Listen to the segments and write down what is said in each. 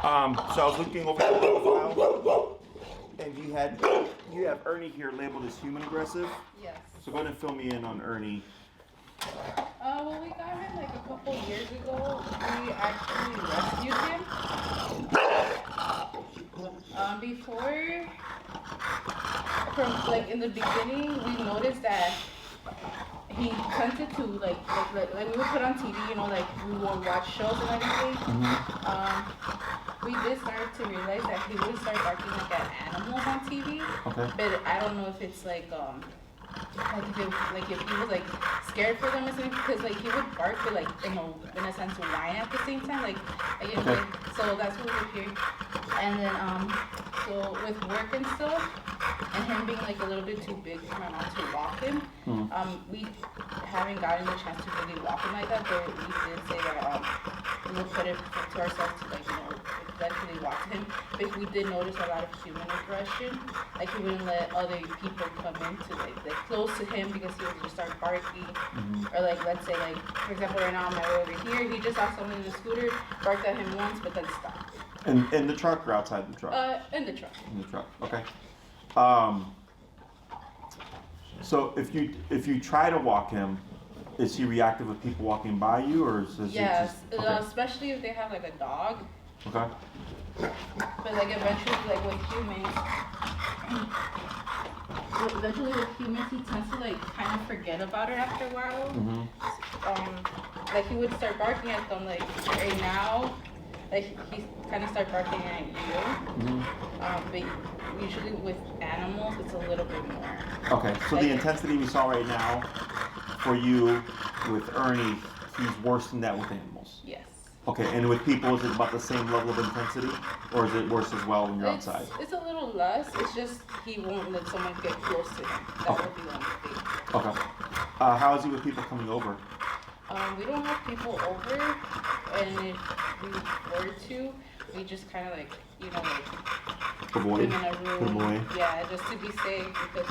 So I was looking over the profile, and you have Ernie here labeled as human aggressive. Yes. So go ahead and fill me in on Ernie. Well, we got him like a couple years ago. We actually rescued him. Before, from like in the beginning, we noticed that he tended to like we would put on TV, you know, like we would watch shows and everything. We did start to realize that he would start barking like at animals on TV. Okay. But I don't know if it's like if he was like scared for them or something, because like he would bark but like in a sense whine at the same time, like you know, okay. so that's what we hear. And then so with work and stuff, and him being like a little bit too big for my mom to walk him, we haven't gotten the chance to really walk him like that, but we did say that we would put it to ourselves to like, you know, eventually walk him. But we did notice a lot of human aggression, like he wouldn't let other people come in to like close to him because he would just start barking, or like let's say like for example right now on my way over here, he just saw someone in the scooter, barked at him once, but then stopped. In the truck or outside the truck? In the truck. In the truck. Okay. So if you try to walk him, is he reactive with people walking by you, or is he yes, just, okay. Especially if they have like a dog. Okay. But like eventually, like with humans, he tends to like kind of forget about it after a while. Like he would start barking at them, like right now, like he kind of start barking at you. But usually with animals, it's a little bit more. Okay, so like, the intensity we saw right now for you with Ernie, he's worse than that with animals. Yes. Okay, and with people, is it about the same level of intensity, or is it worse as well when you're outside? It's a little less. It's just he won't let someone get close to him. That would be the only thing. Okay. How is he with people coming over? We don't have people over, and if we were to, we just kind of like, you know, like avoid, put him in a room. put him away. Yeah, just to be safe, because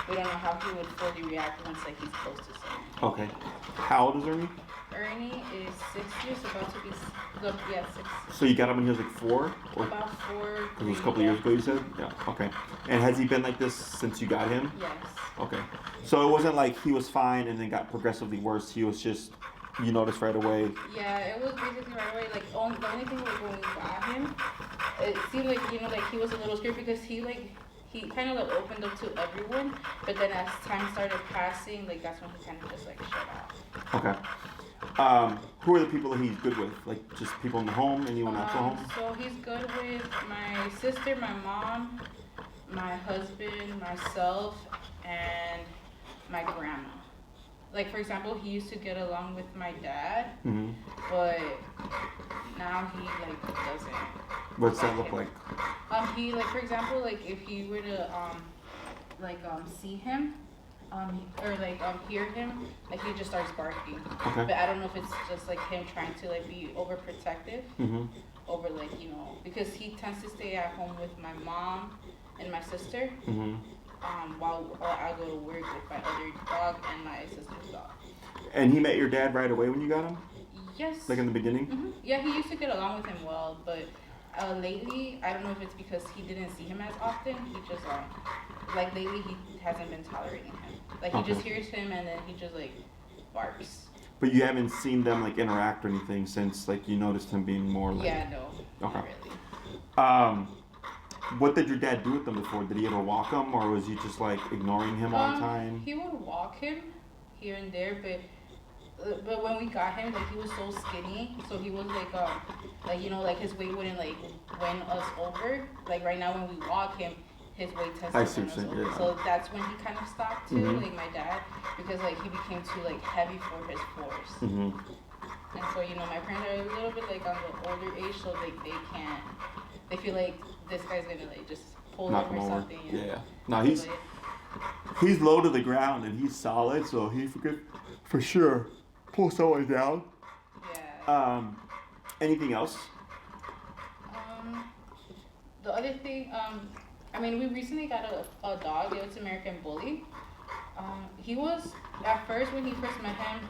we don't know how he would fully react once like he's close to someone. Okay. How old is Ernie? Ernie is 6 years, about to be 6. So you got him when he was like 4? Or? About 4. It was a couple of years ago, you said? Yeah. Okay. And has he been like this since you got him? Yes. Okay. So it wasn't like he was fine and then got progressively worse. He was just, you noticed right away. Yeah, it was basically right away. Like the only thing like when we got him, it seemed like, you know, like he was a little scared because he kind of like opened up to everyone, but then as time started passing, like that's when he kind of just like shut off. Okay. Who are the people that he's good with? Like just people in the home, anyone else at home? So he's good with my sister, my mom, my husband, myself, and my grandma. Like for example, he used to get along with my dad, but now he like doesn't. What's that look like? He like for example, like if he were to see him, or like hear him, like he just starts barking. Okay. But I don't know if it's just like him trying to like be overprotective, over like, you know, because he tends to stay at home with my mom and my sister. While I go to work with my other dog and my sister's dog. And he met your dad right away when you got him? Yes. Like in the beginning? Yeah, he used to get along with him well, but lately, I don't know if it's because he didn't see him as often. He just like lately he hasn't been tolerating him. Like he just hears him and then he just like barks. But you haven't seen them like interact or anything since like you noticed him being more like. Yeah, no. Okay. Not really. What did your dad do with them before? Did he ever walk him, or was he just like ignoring him all the time? He would walk him here and there, but when we got him, like he was so skinny, so he was like you know, like his weight wouldn't like win us over. Like right now when we walk him, his weight tends to win us over. Yeah. So that's when he kind of stopped too, like my dad, because like he became too like heavy for his force. And so, you know, my parents are a little bit like on the older age, so like they feel like this guy's gonna like just pull knock him or something. Yeah. No, he's low to the ground and he's solid, so he could for sure pull someone down. Yeah. Anything else? The other thing, I mean, we recently got a dog. It was American Bully. He was, at first when he first met him,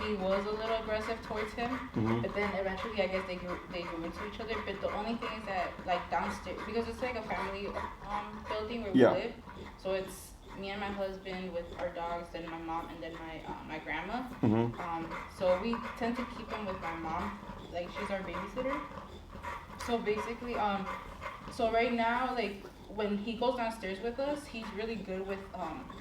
he was a little aggressive towards him, but then eventually I guess they grew into each other. But the only thing is that like downstairs, because it's like a family building where we live, so it's me and my husband with our dogs, then my mom, and then my grandma. So we tend to keep him with my mom, like she's our babysitter. So basically, so right now, like when he goes downstairs with us, he's really good with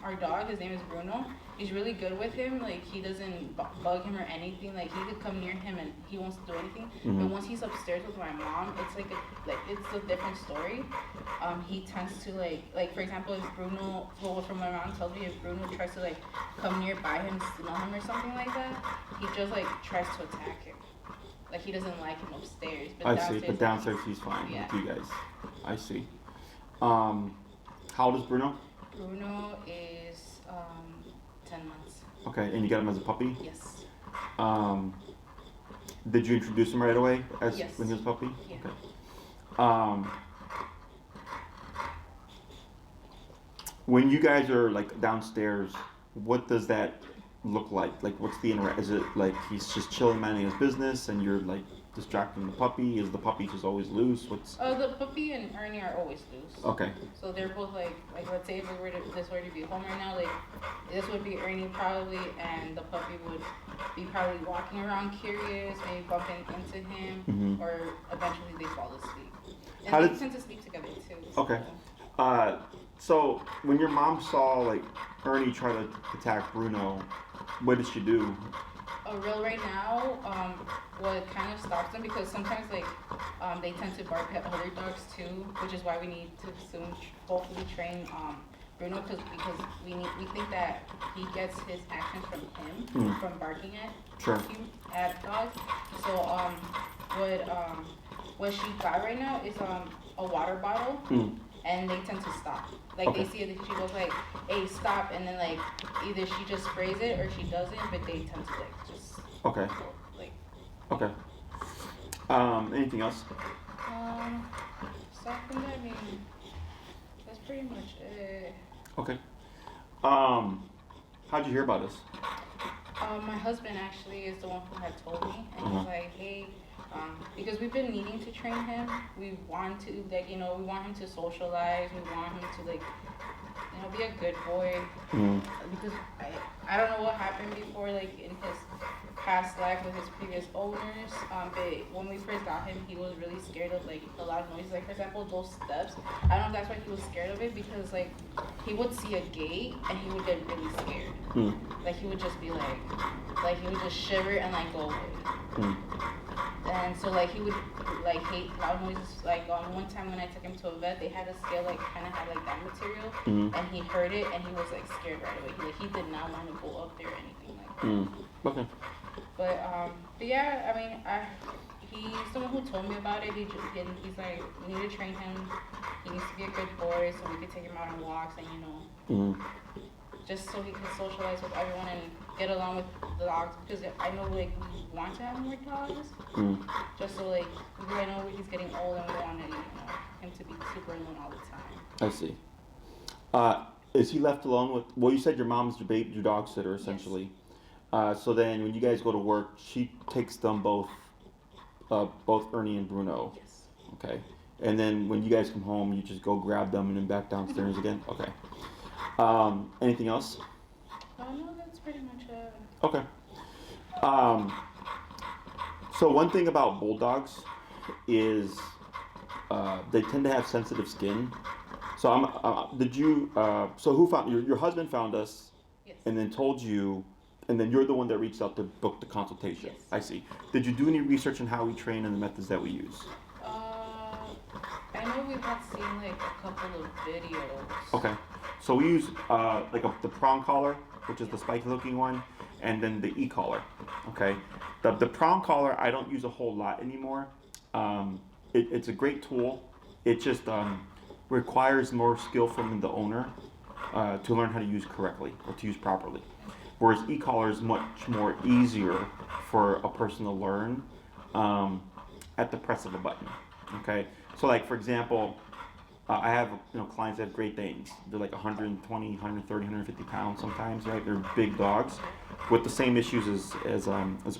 our dog. His name is Bruno. He's really good with him. Like he doesn't bug him or anything. Like he could come near him and he wants to do anything. But once he's upstairs with my mom, it's like it's a different story. He tends to like for example, if Bruno, well, from my mom tells me, if Bruno tries to like come nearby him, smell him or something like that, he just like tries to attack him. Like he doesn't like him upstairs. But I see. But downstairs he's fine with you guys. I see. How old is Bruno? Bruno is 10 months. Okay, and you got him as a puppy? Yes. Did you introduce him right away yes. when he was a puppy? Yeah. Okay. When you guys are like downstairs, what does that look like? Like what's the is it like he's just chilling minding his business and you're like distracting the puppy? Is the puppy just always loose? The puppy and Ernie are always loose. Okay. So they're both like let's say if this were to be home right now, like this would be Ernie probably, and the puppy would be probably walking around curious, maybe bumping into him, or eventually they fall asleep. And they tend to sleep together too. So. Okay. So when your mom saw like Ernie try to attack Bruno, what did she do? Right now, what kind of stops them, because sometimes like they tend to bark at other dogs too, which is why we need to soon hopefully train Bruno, because we think that he gets his actions from him, from barking at dogs. So what she got right now is a water bottle. And they tend to stop. Like they see it, she goes like, "Hey, stop!" And then like either she just sprays it or she doesn't. But they tend to like just. Okay. Like. Okay. Anything else? Aside from that, I mean, that's pretty much it. Okay. How'd you hear about us? My husband actually is the one who had told me, and he's like, "Hey." Because we've been needing to train him. We want to, like, we want him to socialize. We want him to, like, be a good boy. Because I don't know what happened before, like, in his past life with his previous owners. But when we first got him, he was really scared of, like, a lot of noises. Like, for example, those steps. I don't know if that's why he was scared of it, because, like, he would see a gate and he would get really scared. Like, he would just be like, he would just shiver and, like, go away. And so like he would like hate loud noises. Like one time when I took him to a vet, they had a scale like kind of had like that material, and he heard it and he was like scared right away. He did not want to go up there or anything like that. Okay. But yeah, I mean, he's someone who told me about it. He's like, we need to train him. He needs to be a good boy, so we could take him out on walks and just so he can socialize with everyone and get along with the dogs, because I know like we want to have more dogs, just so like I know he's getting old and we want him to be super alone all the time. I see. Is he left alone with? Well, you said your mom's your dog sitter essentially. Yes. So then when you guys go to work, she takes them both Ernie and Bruno. Yes. Okay. And then when you guys come home, you just go grab them and then back downstairs again. Okay. Anything else? No, that's pretty much it. Okay. So one thing about bulldogs is they tend to have sensitive skin. So so who found your husband found us? Yes. And then told you, and then you're the one that reached out to book the consultation. Yes. I see. Did you do any research on how we train and the methods that we use? I know we've had seen like a couple of videos. Okay. So we use the prong collar, which is the spiky looking one, and then the e-collar. Okay. The prong collar I don't use a whole lot anymore. It's a great tool. It just requires more skill from the owner to learn how to use correctly or to use properly. Whereas e-collar is much more easier for a person to learn at the press of a button. Okay. So like for example, I have clients that have Great Danes. They're like 120, 130, 150 pounds sometimes, right? They're big dogs with the same issues as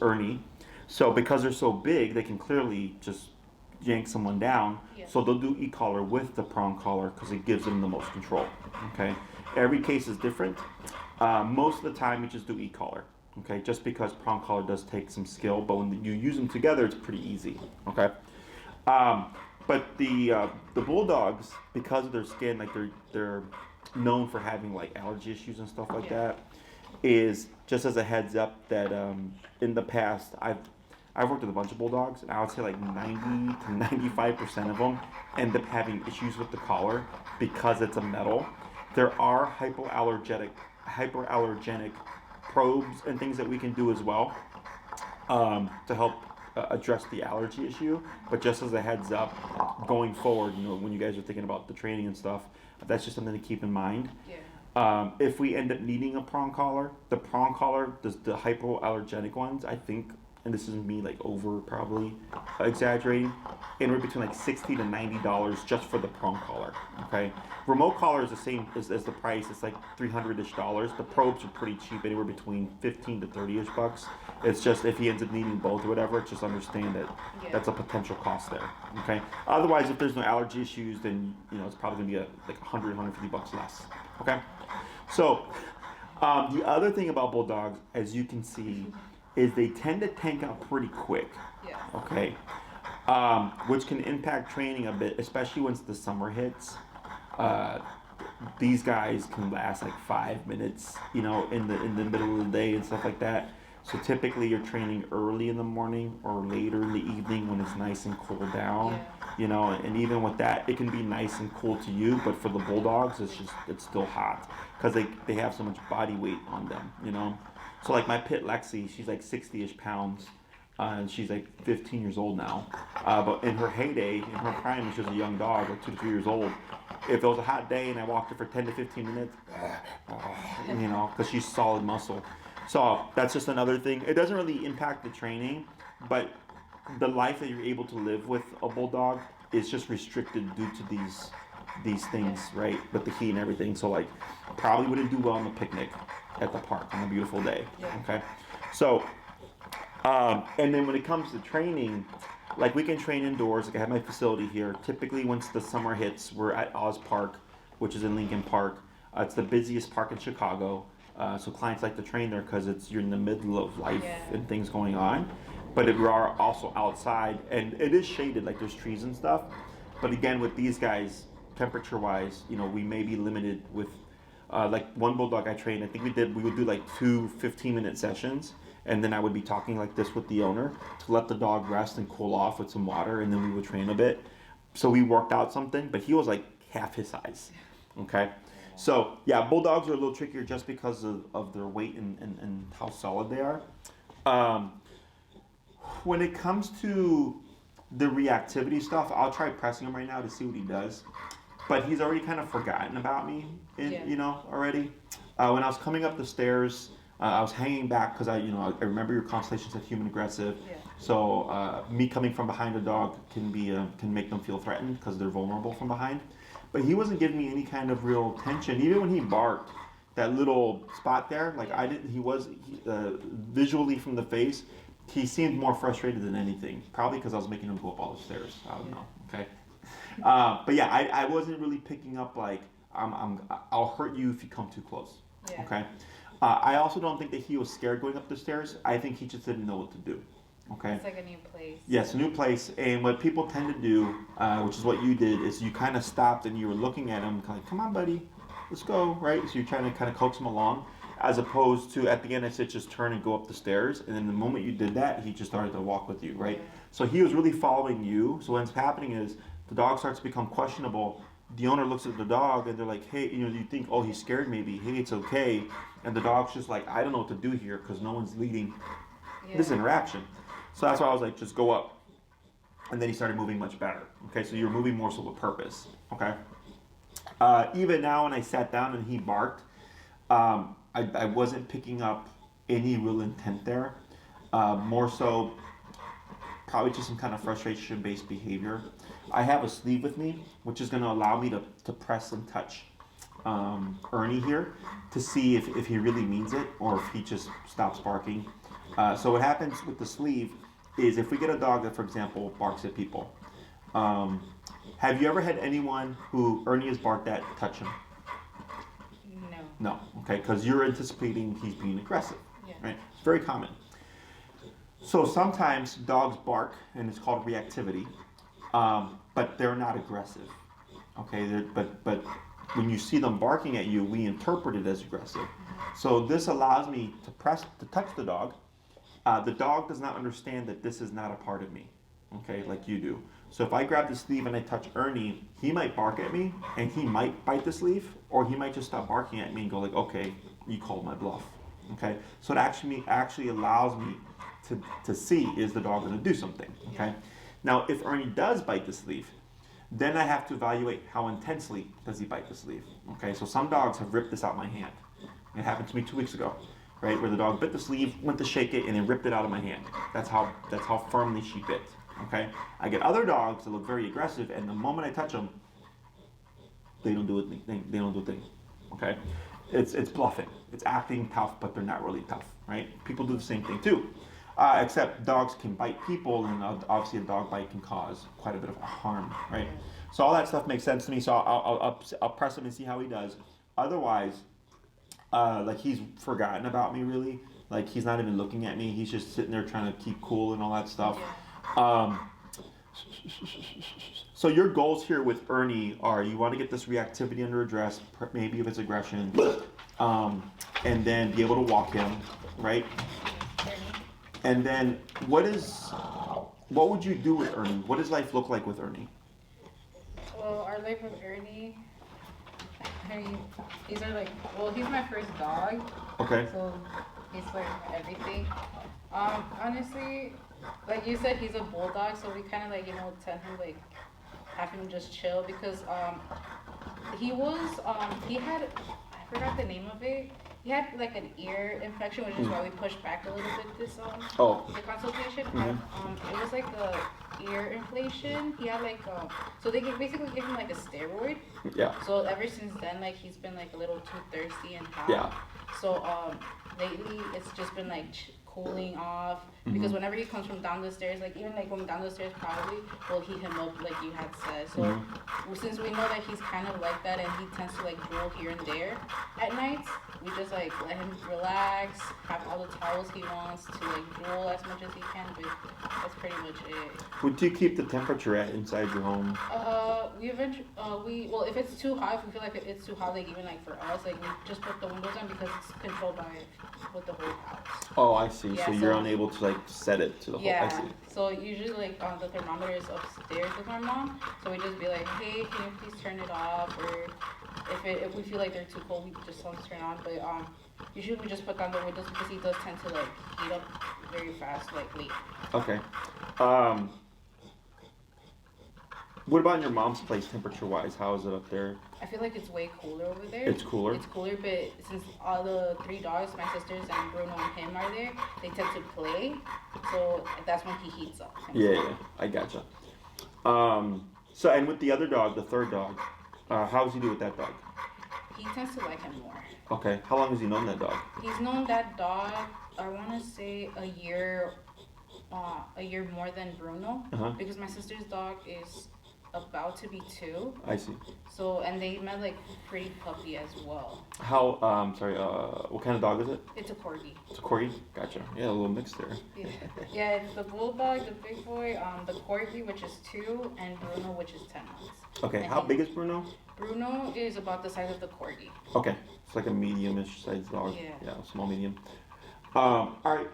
Ernie. So because they're so big, they can clearly just yank someone down. Yeah. So they'll do e-collar with the prong collar because it gives them the most control. Okay, every case is different. Most of the time, you just do e-collar. Okay, just because prong collar does take some skill, but when you use them together, it's pretty easy. Okay. But the Bulldogs, because of their skin, like they're known for having like allergy issues and stuff like that. Is just as a heads up that in the past I've worked with a bunch of Bulldogs, and I would say like 90 to 95% of them end up having issues with the collar because it's a metal. There are hyperallergenic probes and things that we can do as well to help address the allergy issue. But just as a heads up, going forward, when you guys are thinking about the training and stuff, that's just something to keep in mind. Yeah. If we end up needing a prong collar, the prong collar, the hypoallergenic ones, I think, and this is me like over probably exaggerating, anywhere between like $60 to $90 just for the prong collar. Okay, remote collar is the same as the price. It's like $300-ish. The probes are pretty cheap, anywhere between 15 to 30-ish bucks. It's just if he ends up needing both or whatever, just understand that that's a potential cost there. Okay. Otherwise, if there's no allergy issues, then it's probably gonna be like 100, 150 bucks less. Okay. So the other thing about Bulldogs, as you can see, is they tend to tank out pretty quick. Yeah. Okay. Which can impact training a bit, especially once the summer hits. These guys can last like 5 minutes, in the middle of the day and stuff like that. So typically you're training early in the morning or later in the evening when it's nice and cool down. And even with that, it can be nice and cool to you, but for the Bulldogs, it's still hot because they have so much body weight on them. So like my pit Lexi, she's like 60-ish pounds, and she's like 15 years old now. But in her heyday, in her prime, when she was a young dog, like 2 to 3 years old, if it was a hot day and I walked her for 10 to 15 minutes, because she's solid muscle. So that's just another thing. It doesn't really impact the training, but the life that you're able to live with a Bulldog is just restricted due to these things, right? With the heat and everything. So like, probably wouldn't do well on the picnic at the park on a beautiful day. Okay. So, and then when it comes to training, like we can train indoors. Like I have my facility here. Typically, once the summer hits, we're at Oz Park, which is in Lincoln Park. It's the busiest park in Chicago. So clients like to train there because you're in the middle of life and things going on. But we are also outside, and it is shaded, like there's trees and stuff. But again, with these guys, temperature-wise, we may be limited with, like one Bulldog I trained, I think we would do like 2 15-minute sessions, and then I would be talking like this with the owner to let the dog rest and cool off with some water, and then we would train a bit. So we worked out something, but he was like half his size, okay? So yeah, Bulldogs are a little trickier just because of their weight and how solid they are. When it comes to the reactivity stuff, I'll try pressing him right now to see what he does. But he's already kind of forgotten about me, already. When I was coming up the stairs, I was hanging back because I remember your consultation said human aggressive. Yeah. So me coming from behind a dog can make them feel threatened because they're vulnerable from behind. But he wasn't giving me any kind of real tension. Even when he barked, that little spot there, like visually from the face, he seemed more frustrated than anything. Probably because I was making him go up all the stairs. I don't know. Okay. But yeah, I wasn't really picking up like I'll hurt you if you come too close. Yeah. Okay. I also don't think that he was scared going up the stairs. I think he just didn't know what to do. Okay. It's like a new place. Yes, a new place. And what people tend to do, which is what you did, is you kind of stopped and you were looking at him, kind of, come on, buddy, let's go, right? So you're trying to kind of coax him along, as opposed to at the end I said just turn and go up the stairs. And then the moment you did that, he just started to walk with you, right? Yeah. So he was really following you. So what's happening is the dog starts to become questionable. The owner looks at the dog and they're like, hey, you think, oh, he's scared maybe. Hey, it's okay. And the dog's just like, I don't know what to do here because no one's leading this interaction. So that's why I was like, just go up. And then he started moving much better. Okay, so you're moving more so with purpose. Okay. Even now when I sat down and he barked, I wasn't picking up any real intent there. More so, probably just some kind of frustration-based behavior. I have a sleeve with me, which is going to allow me to press and touch Ernie here to see if he really means it or if he just stops barking. So what happens with the sleeve is if we get a dog that, for example, barks at people. Have you ever had anyone who Ernie has barked at touch him? No. No, okay, because you're anticipating he's being aggressive, Yeah. right? It's very common. So sometimes dogs bark, and it's called reactivity, but they're not aggressive, okay? But when you see them barking at you, we interpret it as aggressive. So this allows me to touch the dog. The dog does not understand that this is not a part of me, okay, like you do. So if I grab the sleeve and I touch Ernie, he might bark at me, and he might bite the sleeve, or he might just stop barking at me and go like, okay, you called my bluff, okay? So it actually allows me to see, is the dog going to do something, okay? Now, if Ernie does bite the sleeve, then I have to evaluate how intensely does he bite the sleeve, okay? So some dogs have ripped this out my hand. It happened to me 2 weeks ago, right, where the dog bit the sleeve, went to shake it, and then ripped it out of my hand. That's how firmly she bit, okay? I get other dogs that look very aggressive, and the moment I touch them, they don't do anything. They don't do a thing, okay? It's bluffing. It's acting tough, but they're not really tough, right? People do the same thing too. Except dogs can bite people, and obviously a dog bite can cause quite a bit of harm, right? So all that stuff makes sense to me. So I'll press him and see how he does. Otherwise, like he's forgotten about me really. Like he's not even looking at me. He's just sitting there trying to keep cool and all that stuff. So your goals here with Ernie are you want to get this reactivity under address, maybe if it's aggression, and then be able to walk him, right? And then what would you do with Ernie? What does life look like with Ernie? Well, our life with Ernie, I mean, he's my first dog. Okay. So he's like everything. Honestly, like you said, he's a bulldog, so we kind of like, tend him like have him just chill because he had, I forgot the name of it. He had like an ear infection, which is why we pushed back a little bit this the consultation. Mm-hmm. It was like the ear inflation. He had like so they basically gave him like a steroid. Yeah. So ever since then, like he's been like a little too thirsty and hot. Yeah. So lately it's just been like cooling off because whenever he comes from down the stairs, like even like going down the stairs, probably we'll heat him up like you had said. So since we know that he's kind of like that and he tends to like drool here and there at nights, we just like let him relax, have all the towels he wants to like drool as much as he can, but that's pretty much it. Would you keep the temperature at inside your home? Well, if it's too hot, if we feel like it's too hot, like even like for us, like we just put the windows on because it's controlled by with the whole house. Oh, I see. Yeah, so you're unable to like set it to the whole. I see. So usually like the thermometer is upstairs with my mom, so we just be like, hey, can you please turn it off? Or if we feel like they're too cold, we just tell them to turn it on. But usually we just put down the windows because he does tend to like heat up very fast, like late. Okay. What about in your mom's place, temperature-wise? How is it up there? I feel like it's way cooler over there. It's cooler? It's cooler, but since all the 3 dogs, my sisters and Bruno and him are there, they tend to play, so that's when he heats up. Yeah, I gotcha. So, and with the other dog, the third dog, how does he do with that dog? He tends to like him more. Okay. How long has he known that dog? He's known that dog, I want to say a year more than Bruno, because my sister's dog is about to be 2. I see. So, and they met like pretty puppy as well. How, what kind of dog is it? It's a corgi. It's a corgi? Gotcha. Yeah, a little mix there. Yeah, it's the Bulldog, the big boy, the corgi, which is 2, and Bruno, which is 10 months. Okay, And how big is Bruno? Bruno is about the size of the corgi. Okay, it's like a medium-ish sized dog. Yeah, small, medium. All right,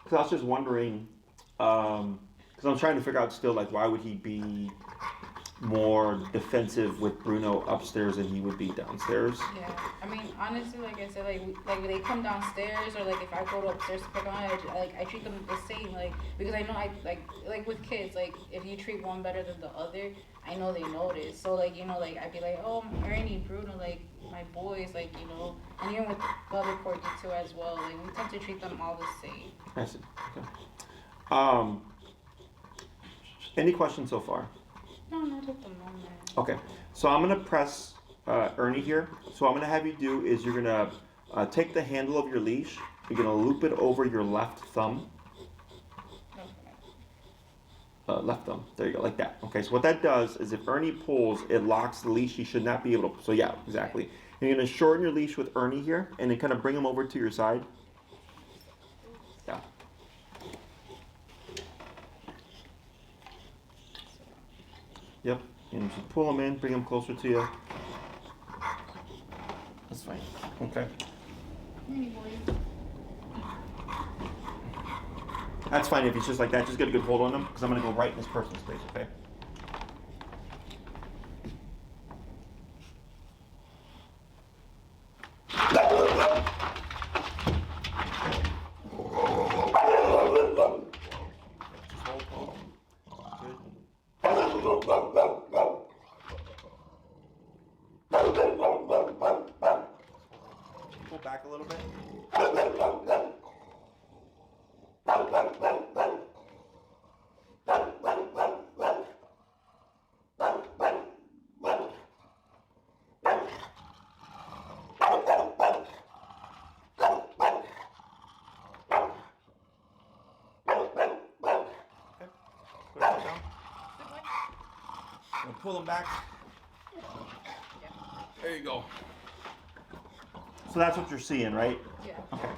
because I was just wondering, because I'm trying to figure out still, like, why would he be more defensive with Bruno upstairs than he would be downstairs? Yeah, I mean, honestly, like I said, like they come downstairs, or like if I go to upstairs to pick on it, I treat them the same, like, because I know I like with kids, like if you treat one better than the other, I know they notice. So like, like I'd be like, oh, Ernie, Bruno, like my boys, like, and even with the other corgi too as well, like we tend to treat them all the same. I see. Okay. Any questions so far? No, not at the moment. Okay, so I'm gonna press Ernie here. So what I'm gonna have you do is you're gonna take the handle of your leash, you're gonna loop it over your left thumb. Left thumb, there you go, like that. Okay, so what that does is if Ernie pulls, it locks the leash, he should not be able to, so yeah, exactly. And you're gonna shorten your leash with Ernie here, and then kind of bring him over to your side. Yeah. Yep, and just pull him in, bring him closer to you. That's fine, okay. That's fine if he's just like that. Just get a good hold on him because I'm going to go right in this person's space, okay? Just hold. Good. Pull back a little bit. Pull them back. There you go. So that's what you're seeing, right? Yeah. Okay.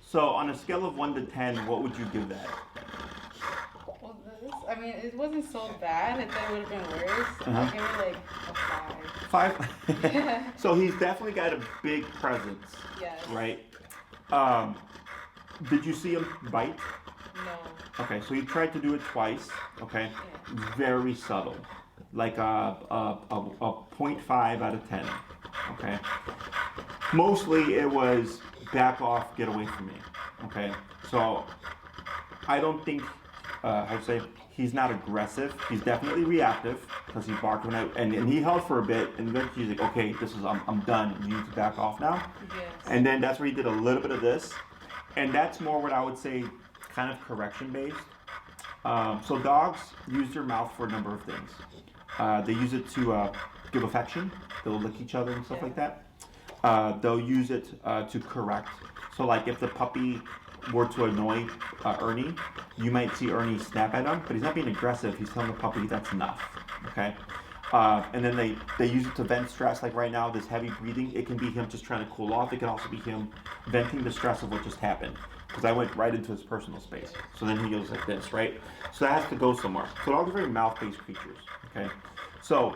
So on a scale of 1 to 10, what would you give that? Well, I mean, it wasn't so bad. I thought it would have been worse. I'll give it like a 5. 5? So he's definitely got a big presence. Yes. Right? Did you see him bite? No. Okay, so he tried to do it twice. Okay. Yeah. Very subtle. Like a 0.5 out of 10. Okay. Mostly it was back off, get away from me. Okay. So I don't think, I'd say he's not aggressive. He's definitely reactive because he barked when and he held for a bit and eventually he's like, okay, this is, I'm done. You need to back off now. Yes. And then that's where he did a little bit of this. And that's more what I would say kind of correction based. So dogs use their mouth for a number of things. They use it to give affection. They'll lick each other and stuff like that. They'll use it to correct. So like if the puppy were to annoy Ernie, you might see Ernie snap at him, but he's not being aggressive. He's telling the puppy that's enough. Okay. And then they use it to vent stress. Like right now, this heavy breathing, it can be him just trying to cool off. It can also be him venting the stress of what just happened. Because I went right into his personal space. So then he goes like this, right? So that has to go somewhere. So dogs are very mouth-based creatures, okay? So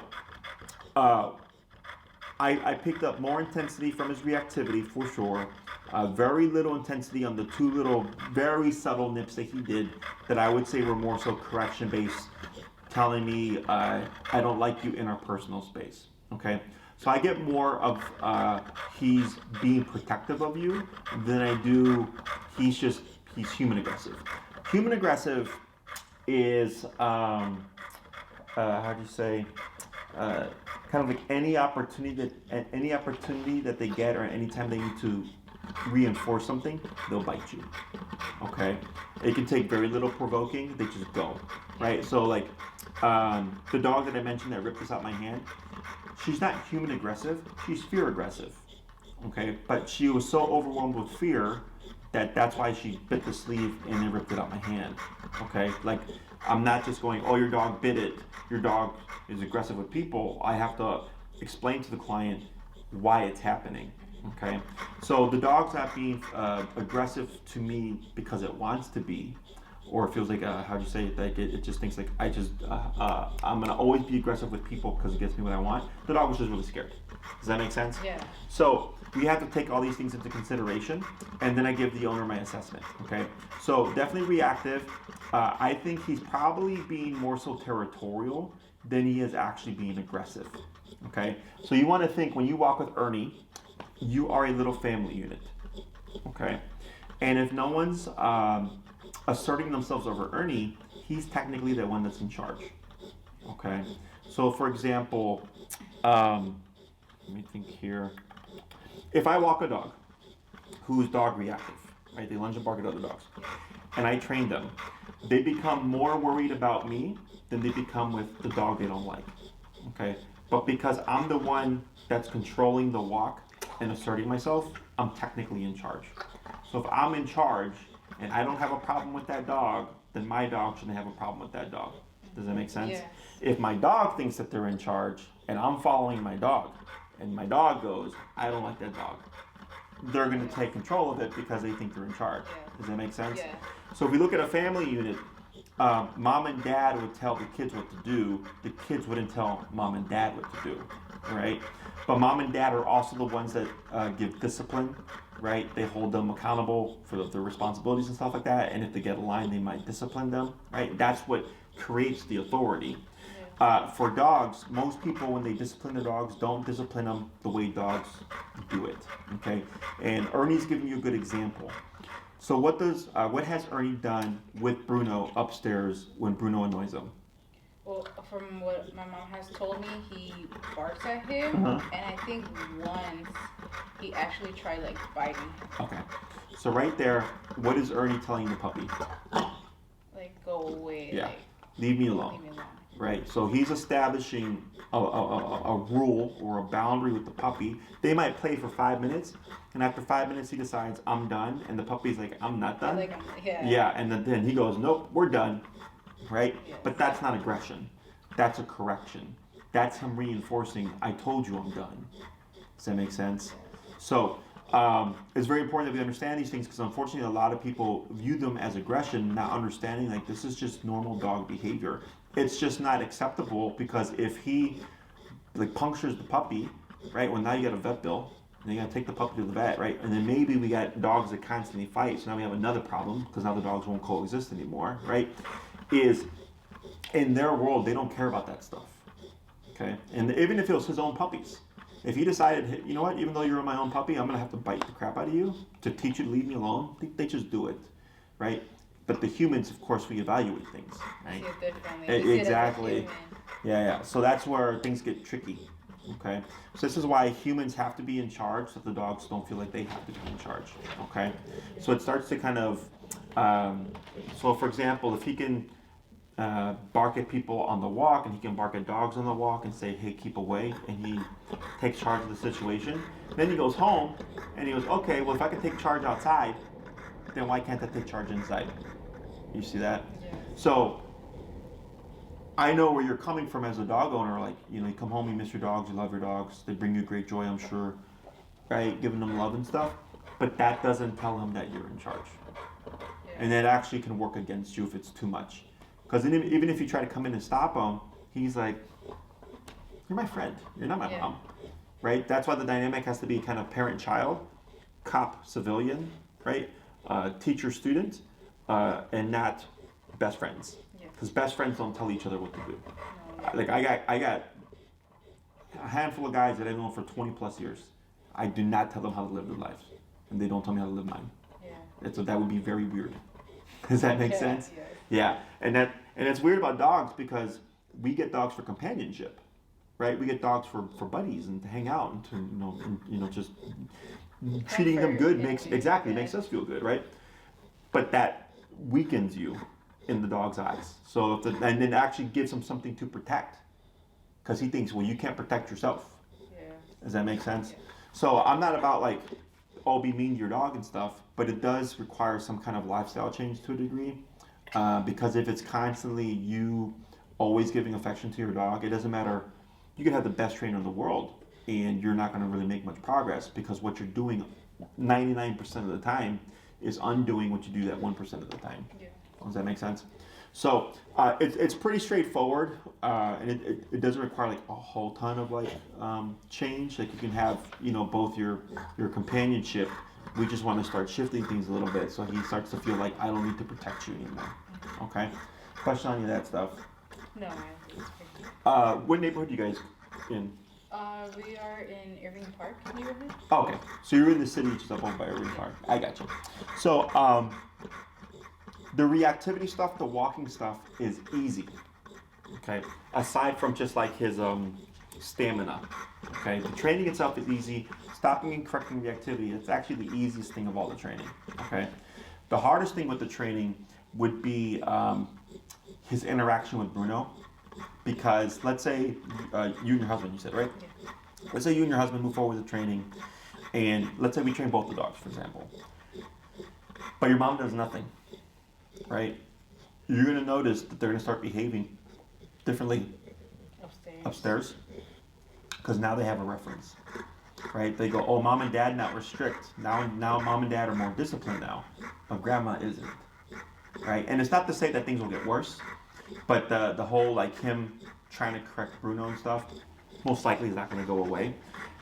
I picked up more intensity from his reactivity for sure. Very little intensity on the 2 little, very subtle nips that he did that I would say were more so correction-based, telling me I don't like you in our personal space, okay? So I get more of he's being protective of you than I do he's human aggressive. Human aggressive is, how do you say, kind of like any opportunity that they get or anytime they need to reinforce something, they'll bite you, okay? It can take very little provoking, they just go, right? So like the dog that I mentioned that ripped this out my hand, she's not human aggressive, she's fear aggressive, okay? But she was so overwhelmed with fear that's why she bit the sleeve and then ripped it out my hand, okay? Like, I'm not just going, oh, your dog bit it, your dog is aggressive with people. I have to explain to the client why it's happening, okay? So the dog's not being aggressive to me because it wants to be, or it feels like, how do you say it, like it just thinks like, I'm gonna always be aggressive with people because it gets me what I want. The dog was just really scared. Does that make sense? Yeah. So we have to take all these things into consideration, and then I give the owner my assessment, okay? So definitely reactive. I think he's probably being more so territorial than he is actually being aggressive, okay? So you wanna think when you walk with Ernie, you are a little family unit, okay? And if no one's asserting themselves over Ernie, he's technically the one that's in charge, okay? So for example, let me think here. If I walk a dog who's dog reactive, right? They lunge and bark at other dogs, and I train them. they become more worried about me than they become with the dog they don't like. Okay? But because I'm the one that's controlling the walk and asserting myself, I'm technically in charge. So if I'm in charge and I don't have a problem with that dog, then my dog shouldn't have a problem with that dog. Does that make sense? Yes. If my dog thinks that they're in charge and I'm following my dog, and my dog goes, I don't like that dog, they're going to take control of it because they think they're in charge. Yeah. Does that make sense? Yeah. So if we look at a family unit, mom and dad would tell the kids what to do. The kids wouldn't tell mom and dad what to do, right? But mom and dad are also the ones that give discipline, right? They hold them accountable for their responsibilities and stuff like that. And if they get a line, they might discipline them, right? That's what creates the authority. For dogs, most people, when they discipline their dogs, don't discipline them the way dogs do it, okay? And Ernie's giving you a good example. So what has Ernie done with Bruno upstairs when Bruno annoys him? Well, from what my mom has told me, he barks at him, and I think once he actually tried like biting him. Okay. So right there, what is Ernie telling the puppy? Like, go away. Yeah. Like, Leave me alone. leave me alone. Right, so he's establishing a rule or a boundary with the puppy. They might play for 5 minutes, and after 5 minutes he decides, I'm done, and the puppy's like, I'm not done. Like, yeah. Yeah, and then he goes, nope, we're done, right? Yes. But that's not aggression. That's a correction. That's him reinforcing, I told you I'm done. Does that make sense? So it's very important that we understand these things because unfortunately a lot of people view them as aggression, not understanding like this is just normal dog behavior. It's just not acceptable because if he like punctures the puppy, right? Well, now you got a vet bill, and you got to take the puppy to the vet, right? And then maybe we got dogs that constantly fight, so now we have another problem because now the dogs won't coexist anymore, right? Is in their world they don't care about that stuff, okay? And even if it was his own puppies, if he decided, you know what, even though you're my own puppy, I'm gonna have to bite the crap out of you to teach you to leave me alone, they just do it, right? But the humans, of course, we evaluate things, right? See it differently. Exactly. Yeah. So that's where things get tricky, okay? So this is why humans have to be in charge so the dogs don't feel like they have to be in charge, okay? So it starts to kind of, so for example, if he can bark at people on the walk and he can bark at dogs on the walk and say, hey, keep away, and he takes charge of the situation, then he goes home and he goes, okay, well, if I can take charge outside, then why can't I take charge inside? You see that? Yeah. So I know where you're coming from as a dog owner. Like, you know, you come home, you miss your dogs, you love your dogs, they bring you great joy, I'm sure, right? Giving them love and stuff. But that doesn't tell him that you're in charge. Yeah. And that actually can work against you if it's too much. Because even if you try to come in and stop him, he's like, you're my friend, you're not my mom. Right? That's why the dynamic has to be kind of parent-child, cop-civilian, right? Teacher-student, and not best friends. Because best friends don't tell each other what to do. Like I got a handful of guys that I've known for 20 plus years. I do not tell them how to live their lives, and they don't tell me how to live mine. Yeah. So that would be very weird. Does that make sense? Yeah. And it's weird about dogs because we get dogs for companionship, right? We get dogs for buddies and to hang out and to just treating them good makes us feel good, right? But that weakens you in the dog's eyes. So and it actually gives him something to protect because he thinks, well, you can't protect yourself. Yeah. Does that make sense? Yeah. So I'm not about like, oh, be mean to your dog and stuff, but it does require some kind of lifestyle change to a degree because if it's constantly you always giving affection to your dog, it doesn't matter. You can have the best trainer in the world and you're not going to really make much progress because what you're doing 99% of the time is undoing what you do that 1% of the time. Yeah. Does that make sense? So it's pretty straightforward, and it doesn't require like a whole ton of like change. Like you can have both your companionship. We just want to start shifting things a little bit so he starts to feel like I don't need to protect you anymore. Okay? Question on any of that stuff? No. It's what neighborhood are you guys in? We are in Irving Park neighborhood. Okay, so you're in the city, which is up over by Irving Park. I got you. So the reactivity stuff, the walking stuff is easy. Okay, aside from just like his stamina. Okay, the training itself is easy. Stopping and correcting reactivity, it's actually the easiest thing of all the training. Okay, the hardest thing with the training would be his interaction with Bruno. Because let's say you and your husband, you said, right? Yeah. Let's say you and your husband move forward with the training, and let's say we train both the dogs, for example. But your mom does nothing, right? You're going to notice that they're going to start behaving differently upstairs because now they have a reference, right? They go, oh, mom and dad now are strict. Now mom and dad are more disciplined now, but grandma isn't, right? And it's not to say that things will get worse, but the whole like him trying to correct Bruno and stuff most likely is not going to go away.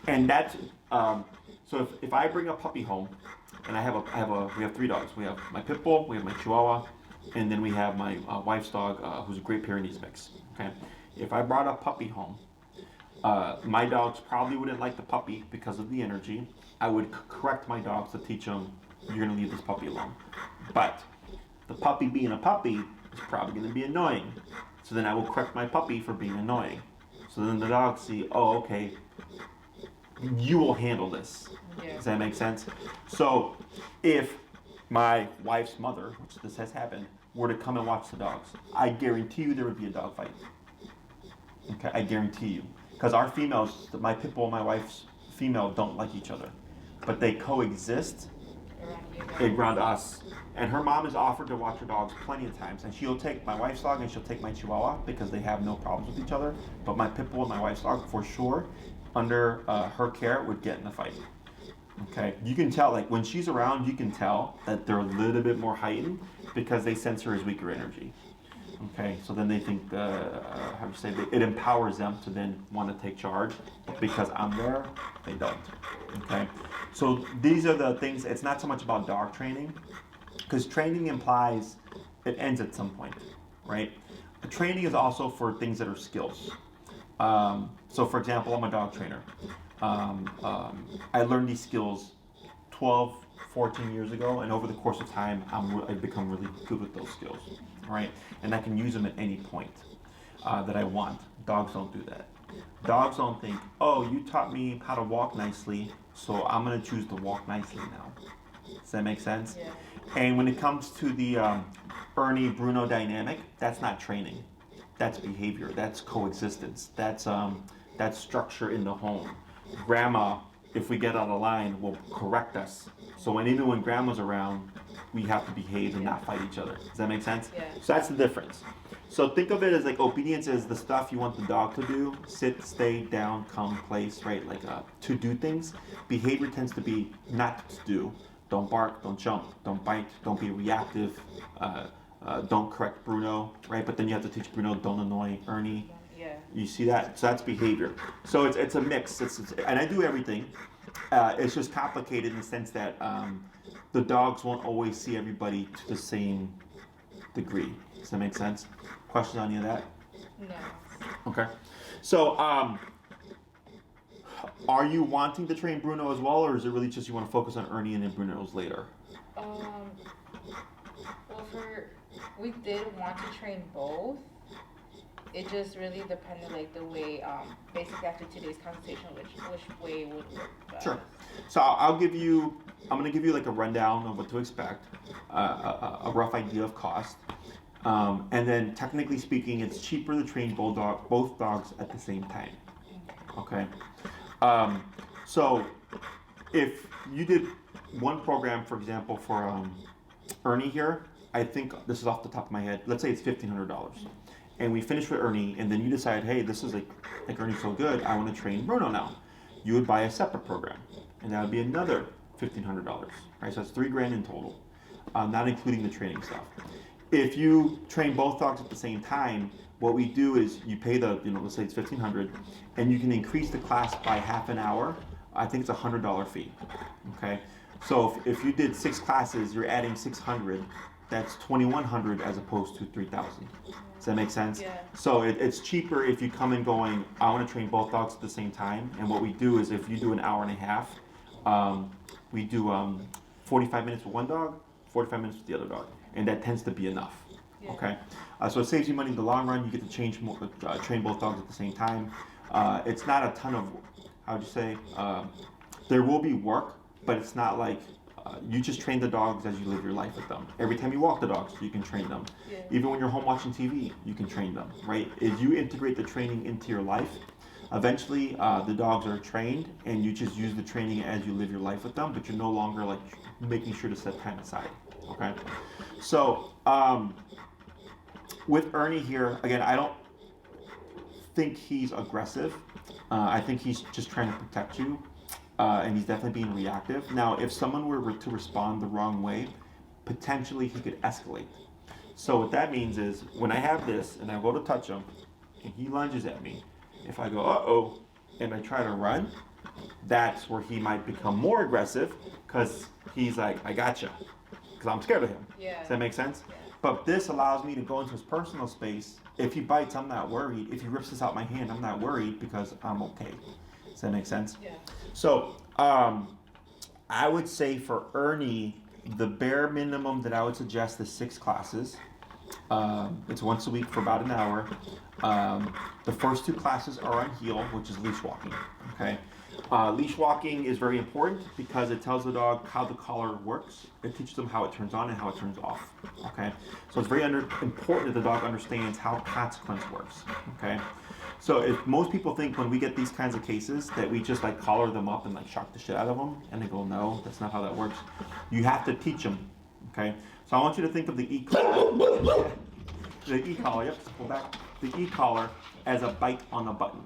And that's so if I bring a puppy home, and we have 3 dogs. We have my pit bull, we have my Chihuahua, and then we have my wife's dog, who's a Great Pyrenees mix. Okay, if I brought a puppy home, my dogs probably wouldn't like the puppy because of the energy. I would correct my dogs to teach them, you're going to leave this puppy alone. But the puppy being a puppy is probably going to be annoying. So then I will correct my puppy for being annoying. So then the dogs see, oh, okay, you will handle this. Yeah. Does that make sense? So if my wife's mother, which this has happened, were to come and watch the dogs, I guarantee you there would be a dog fight. Okay, I guarantee you. Because our females, my pit bull and my wife's female don't like each other. But they coexist around us. And her mom has offered to watch her dogs plenty of times. And she'll take my wife's dog and she'll take my Chihuahua because they have no problems with each other. But my pit bull and my wife's dog, for sure, under her care, would get in a fight. Okay, you can tell, like when she's around, you can tell that they're a little bit more heightened because they sense her as weaker energy. Okay, so then they think, it empowers them to then want to take charge. But because I'm there, they don't. Okay, so these are the things. It's not so much about dog training, because training implies it ends at some point, right? The training is also for things that are skills. So for example, I'm a dog trainer. I learned these skills 12, 14 years ago, and over the course of time, I've become really good with those skills, right? And I can use them at any point that I want. Dogs don't do that. Dogs don't think, oh, you taught me how to walk nicely, so I'm going to choose to walk nicely now. Does that make sense? Yeah. And when it comes to the Ernie-Bruno dynamic, that's not training. That's behavior. That's coexistence. That's structure in the home. Grandma, if we get out of line, will correct us. So even when grandma's around, we have to behave and not fight each other. Does that make sense? Yeah. So that's the difference. So think of it as like obedience is the stuff you want the dog to do. Sit, stay, down, come, place, right? Like to do things. Behavior tends to be not to do. Don't bark, don't jump, don't bite, don't be reactive, don't correct Bruno, right? But then you have to teach Bruno, don't annoy Ernie. Yeah. You see that? So that's behavior. So it's a mix. And I do everything. It's just complicated in the sense that the dogs won't always see everybody to the same degree. Does that make sense? Question on any of that? No. Okay. So are you wanting to train Bruno as well, or is it really just you want to focus on Ernie and then Bruno's later? Well, we did want to train both. It just really depended, like the way, basically after today's consultation, which way would work best. Sure. So I'm going to give you like a rundown of what to expect, a rough idea of cost. And then technically speaking, it's cheaper to train both dogs at the same time. Okay. So if you did one program, for example, for Ernie here, I think this is off the top of my head. Let's say it's $1,500. And we finish with Ernie, and then you decide, hey, this is like Ernie's so good, I want to train Bruno now. You would buy a separate program, and that would be another $1,500. Right, so that's $3,000 in total, not including the training stuff. If you train both dogs at the same time, what we do is you pay let's say it's $1,500, and you can increase the class by half an hour. I think it's a $100 fee. Okay, so if you did 6 classes, you're adding $600. That's $2,100 as opposed to $3,000. Does that make sense? Yeah. So it's cheaper if you come in going, I want to train both dogs at the same time. And what we do is if you do an hour and a half, we do 45 minutes with one dog, 45 minutes with the other dog. And that tends to be enough. Yeah. Okay. So it saves you money in the long run. You get to train both dogs at the same time. It's not a ton of, how would you say, there will be work, but it's not like you just train the dogs as you live your life with them. Every time you walk the dogs, you can train them. Yeah. Even when you're home watching TV, you can train them, right? As you integrate the training into your life, eventually the dogs are trained and you just use the training as you live your life with them, but you're no longer like making sure to set time aside, okay? So with Ernie here, again, I don't think he's aggressive. I think he's just trying to protect you. And he's definitely being reactive. Now, if someone were to respond the wrong way, potentially he could escalate. So what that means is, when I have this and I go to touch him, and he lunges at me, if I go, uh-oh, and I try to run, that's where he might become more aggressive, because he's like, I gotcha, because I'm scared of him. Yeah. Does that make sense? Yeah. But this allows me to go into his personal space. If he bites, I'm not worried. If he rips this out my hand, I'm not worried, because I'm okay. Does that make sense? Yeah. So, I would say for Ernie, the bare minimum that I would suggest is 6 classes. It's once a week for about an hour. The first 2 classes are on heel, which is leash walking. Okay. Leash walking is very important because it tells the dog how the collar works. It teaches them how it turns on and how it turns off. Okay. So it's very important that the dog understands how consequence works. Okay. So if most people think when we get these kinds of cases that we just like collar them up and like shock the shit out of them, and they go, no, that's not how that works. You have to teach them, okay? So I want you to think of the e-collar, the e-collar, yep, pull back, the e-collar as a bite on a button,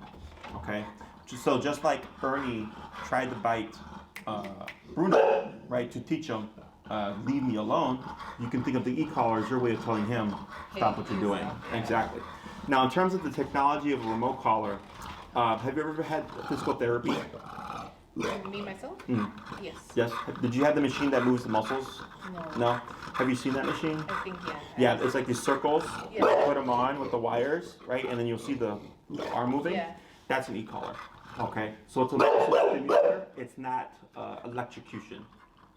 okay? So just like Ernie tried to bite Bruno, right, to teach him, leave me alone, you can think of the e-collar as your way of telling him, stop what you're doing. Exactly. Now, in terms of the technology of a remote collar, have you ever had physical therapy? Me, myself? Yes. Yes. Did you have the machine that moves the muscles? No. No? Have you seen that machine? I think, yeah. Yeah, it's like these circles. Yeah. You put them on with the wires, right? And then you'll see the arm moving. Yeah. That's an e-collar. Okay? So it's a electrical stimulator. It's not electrocution.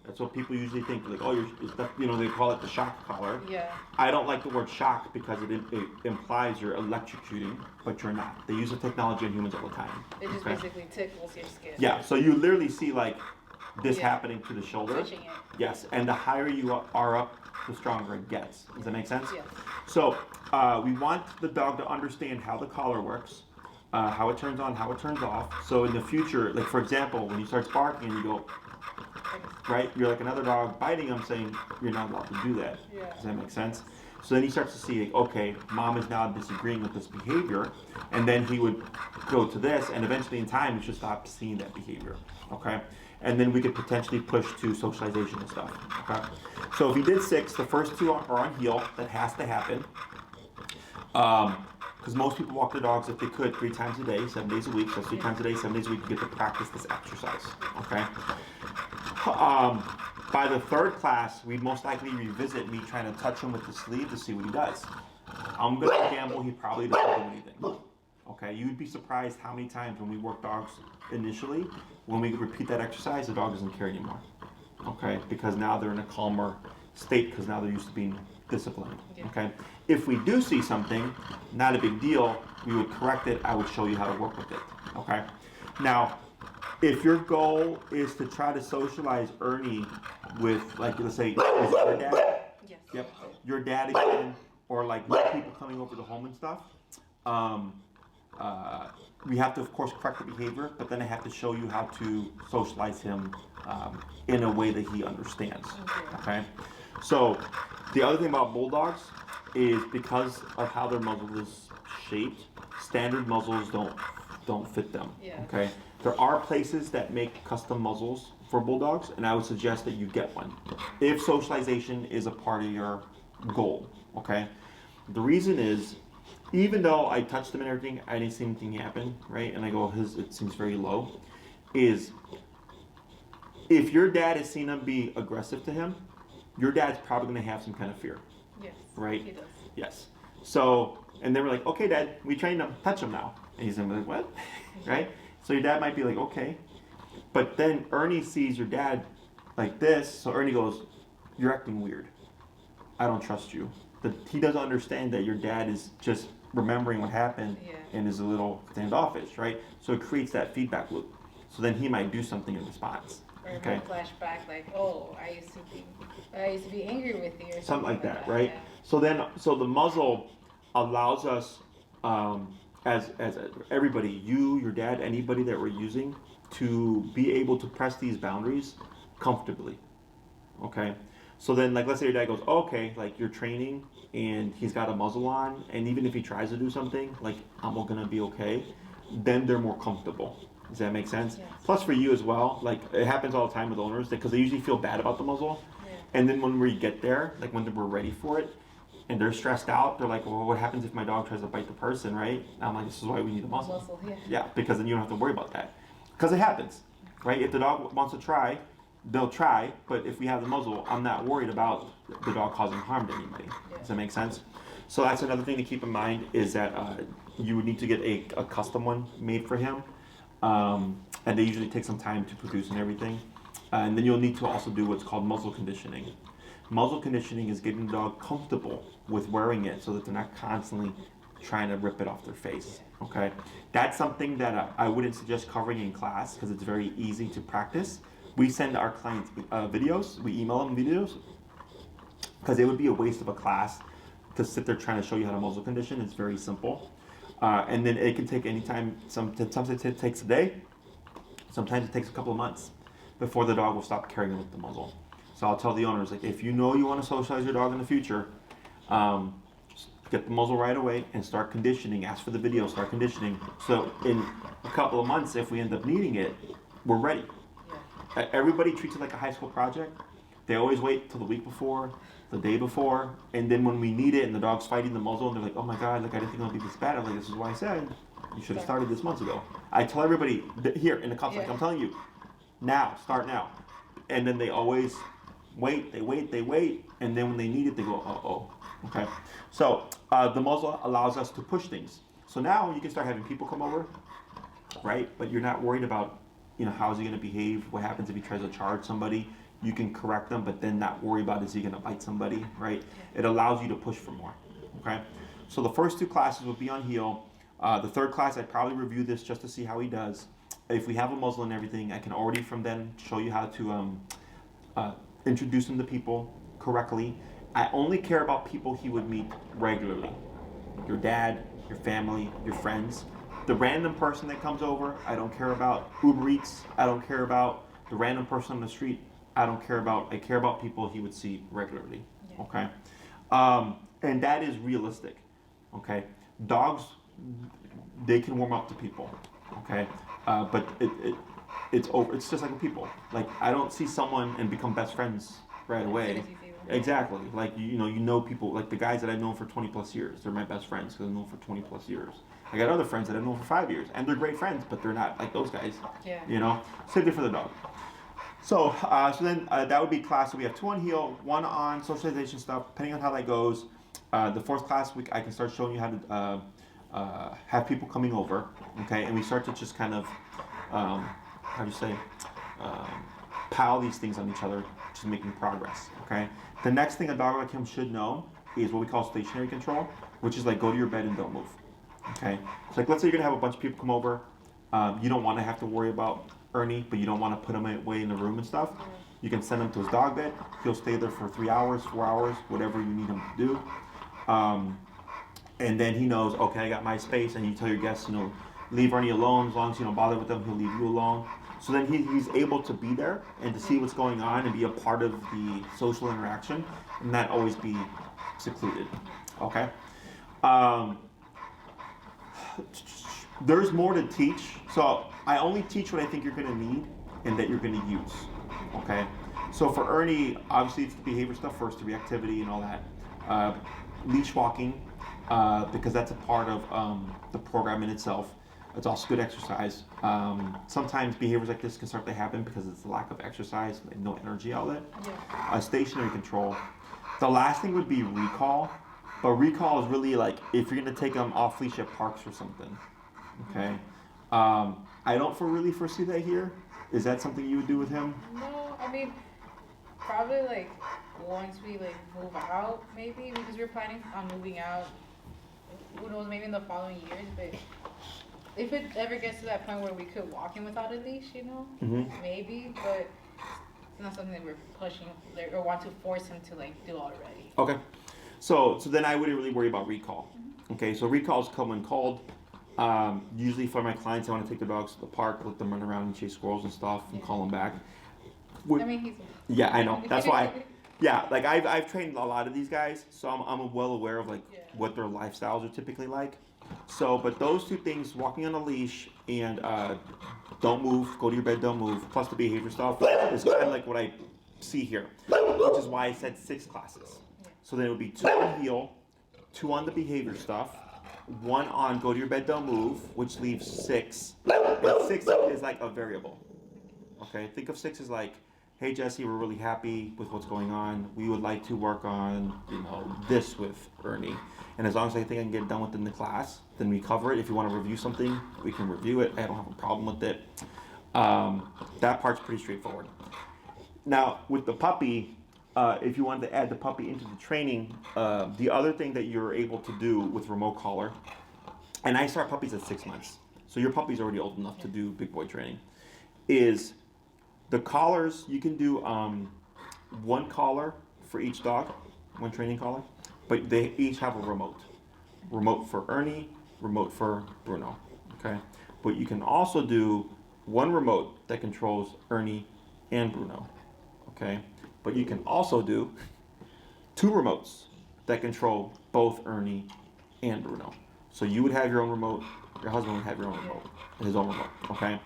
That's what people usually think, like, oh, they call it the shock collar. Yeah. I don't like the word shock because it implies you're electrocuting, but you're not. They use the technology on humans all the time. It just basically tickles your skin. Yeah, so you literally see like this happening to the shoulder. Touching it. Yes, and the higher you are up, the stronger it gets. Does that make sense? Yes. So we want the dog to understand how the collar works, how it turns on, how it turns off. So in the future, like for example, when he starts barking and you go, right? You're like another dog biting him saying, you're not allowed to do that. Yeah. Does that make sense? So then he starts to see, like, okay, mom is now disagreeing with this behavior. And then he would go to this, and eventually in time, he should stop seeing that behavior. Okay? And then we could potentially push to socialization and stuff. Okay? So if he did 6, the first 2 are on heel. That has to happen. Because most people walk their dogs, if they could, 3 times a day, 7 days a week. So 3 times a day, 7 days a week, you get to practice this exercise. Okay? By the 3rd class, we'd most likely revisit me trying to touch him with the sleeve to see what he does. I'm going to gamble he probably doesn't do anything. Okay, you'd be surprised how many times when we work dogs initially, when we repeat that exercise, the dog doesn't care anymore. Okay, because now they're in a calmer state because now they're used to being disciplined. Okay, if we do see something, not a big deal, we would correct it. I would show you how to work with it. Okay, now, if your goal is to try to socialize Ernie with, like, let's say, is it your dad? Yes. Yep. Your dad again, or like new people coming over the home and stuff. We have to, of course, correct the behavior, but then I have to show you how to socialize him in a way that he understands. Okay. So the other thing about Bulldogs is because of how their muzzle is shaped, standard muzzles don't fit them. Yeah. Okay. There are places that make custom muzzles for Bulldogs, and I would suggest that you get one if socialization is a part of your goal. Okay. The reason is, even though I touched him and everything, I didn't see anything happen, right? And I go, it seems very low. Is if your dad has seen him be aggressive to him, your dad's probably going to have some kind of fear. Yes. Right? He does. Yes. So, and then we're like, okay, Dad, we trained him, touch him now. And he's gonna be like, what? Right? So your dad might be like, okay. But then Ernie sees your dad like this, so Ernie goes, you're acting weird. I don't trust you. He doesn't understand that your dad is just remembering what happened and is a little standoffish, right? So it creates that feedback loop. So then he might do something in response. Or Okay. a flashback like, oh, I used to be angry with you or Something like that, yeah. right? So the muzzle allows us, as everybody, you, your dad, anybody that we're using, to be able to press these boundaries comfortably. Okay. So then, like, let's say your dad goes, oh, okay, like you're training and he's got a muzzle on, and even if he tries to do something, like I'm gonna be okay. Then they're more comfortable. Does that make sense? Yes. Plus for you as well, like it happens all the time with owners because they usually feel bad about the muzzle. Yeah. And then when we get there, like when we're ready for it, and they're stressed out, they're like, well, what happens if my dog tries to bite the person, right? And I'm like, this is why we need a muzzle. Yeah. Yeah, because then you don't have to worry about that. Because it happens, right? If the dog wants to try, they'll try, but if we have the muzzle, I'm not worried about the dog causing harm to anybody. Yeah. Does that make sense? So that's another thing to keep in mind is that you would need to get a custom one made for him. And they usually take some time to produce and everything. And then you'll need to also do what's called muzzle conditioning. Muzzle conditioning is getting the dog comfortable with wearing it so that they're not constantly trying to rip it off their face. Okay, that's something that I wouldn't suggest covering in class because it's very easy to practice. We send our clients videos, we email them videos because it would be a waste of a class to sit there trying to show you how to muzzle condition. It's very simple. And then it can take any time. Sometimes it takes a day. Sometimes it takes a couple of months before the dog will stop carrying with the muzzle. So I'll tell the owners, like, if you know you want to socialize your dog in the future, get the muzzle right away and start conditioning. Ask for the video, start conditioning. So in a couple of months, if we end up needing it, we're ready. Yeah. Everybody treats it like a high school project. They always wait till the week before, the day before, and then when we need it and the dog's fighting the muzzle and they're like, oh my God, like I didn't think it would be this bad. I'm like, this is why I said you should have started this months ago. I tell everybody here in the consult, like I'm telling you, now, start now. And then they always wait, and then when they need it, they go, uh-oh. Okay, so the muzzle allows us to push things. So now you can start having people come over, right? But you're not worried about, how is he going to behave? What happens if he tries to charge somebody? You can correct them, but then not worry about is he going to bite somebody, right? It allows you to push for more, okay? So the first two classes will be on heel. The third class, I'd probably review this just to see how he does. If we have a muzzle and everything, I can already from then show you how to introduce him to people correctly. I only care about people he would meet regularly. Your dad, your family, your friends. The random person that comes over, I don't care about. Uber Eats, I don't care about. The random person on the street, I don't care about. I care about people he would see regularly, okay? And that is realistic, okay? Dogs, they can warm up to people, okay? But it's over. It's just like with people. Like I don't see someone and become best friends right away. Exactly. Like you know people. Like the guys that I've known for 20 plus years, they're my best friends because I've known for 20 plus years. I got other friends that I've known for 5 years, and they're great friends, but they're not like those guys. Yeah. Same thing for the dog. So then that would be class. So we have 2 on heel, 1 on socialization stuff. Depending on how that goes, the fourth class I can start showing you how to have people coming over. Okay, and we start to just kind of pile these things on each other, just making progress. Okay. The next thing a dog like him should know is what we call stationary control, which is like go to your bed and don't move. Okay. So like let's say you're gonna have a bunch of people come over. You don't want to have to worry about Ernie, but you don't want to put him away in the room and stuff. You can send him to his dog bed. He'll stay there for 3 hours, 4 hours, whatever you need him to do. And then he knows, okay, I got my space. And you tell your guests, leave Ernie alone. As long as you don't bother with them, he'll leave you alone. So then he's able to be there and to see what's going on and be a part of the social interaction and not always be secluded. Okay? There's more to teach. So I only teach what I think you're going to need and that you're going to use. Okay? So for Ernie, obviously it's the behavior stuff first, the reactivity and all that. Leash walking, because that's a part of the program in itself. It's also good exercise. Sometimes behaviors like this can start to happen because it's the lack of exercise and no energy outlet. Stationary control. The last thing would be recall. But recall is really like if you're going to take them off leash at parks or something. Okay? I don't really foresee that here. Is that something you would do with him? No, I mean, probably like once we like move out, maybe, because we're planning on moving out. Who knows, maybe in the following years, but if it ever gets to that point where we could walk him without a leash, Mm-hmm. maybe, but not something that we're pushing or want to force him to like do already. Okay. So then I wouldn't really worry about recall. Okay, so recalls come when called. Usually for my clients, I want to take the dogs to the park, let them run around and chase squirrels and stuff, and call them back. I mean, he's. Yeah, I know. That's why. Yeah, like I've trained a lot of these guys, so I'm well aware of like what their lifestyles are typically like. So, but those two things, walking on a leash and don't move, go to your bed, don't move, plus the behavior stuff, is kind of like what I see here, which is why I said 6 classes. So then it would be 2 on heel, 2 on the behavior stuff, 1 on go to your bed, don't move, which leaves 6. And 6 is like a variable. Okay, think of 6 as like, hey Jesse, we're really happy with what's going on. We would like to work on, this with Ernie. And as long as I think I can get it done within the class, then we cover it. If you want to review something, we can review it. I don't have a problem with it. That part's pretty straightforward. Now, with the puppy, if you wanted to add the puppy into the training, the other thing that you're able to do with remote collar, and I start puppies at 6 months, so your puppy's already old enough to do big boy training, is the collars. You can do 1 collar for each dog, 1 training collar, but they each have a remote. Remote for Ernie, remote for Bruno, okay? But you can also do 1 remote that controls Ernie and Bruno, okay? But you can also do 2 remotes that control both Ernie and Bruno. So you would have your own remote, your husband would have your own remote, his own remote, okay?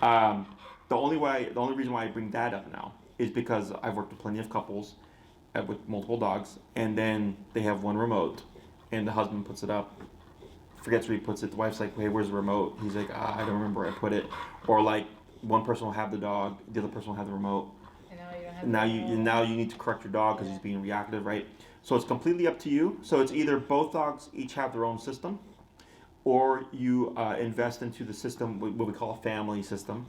The only reason why I bring that up now is because I've worked with plenty of couples with multiple dogs, and then they have 1 remote, and the husband puts it up, forgets where he puts it. The wife's like, "Hey, where's the remote?" He's like, "I don't remember where I put it." Or like, one person will have the dog, the other person will have the remote. And now you need to correct your dog because he's being reactive, right? So it's completely up to you. So it's either both dogs each have their own system, or you invest into the system, what we call a family system,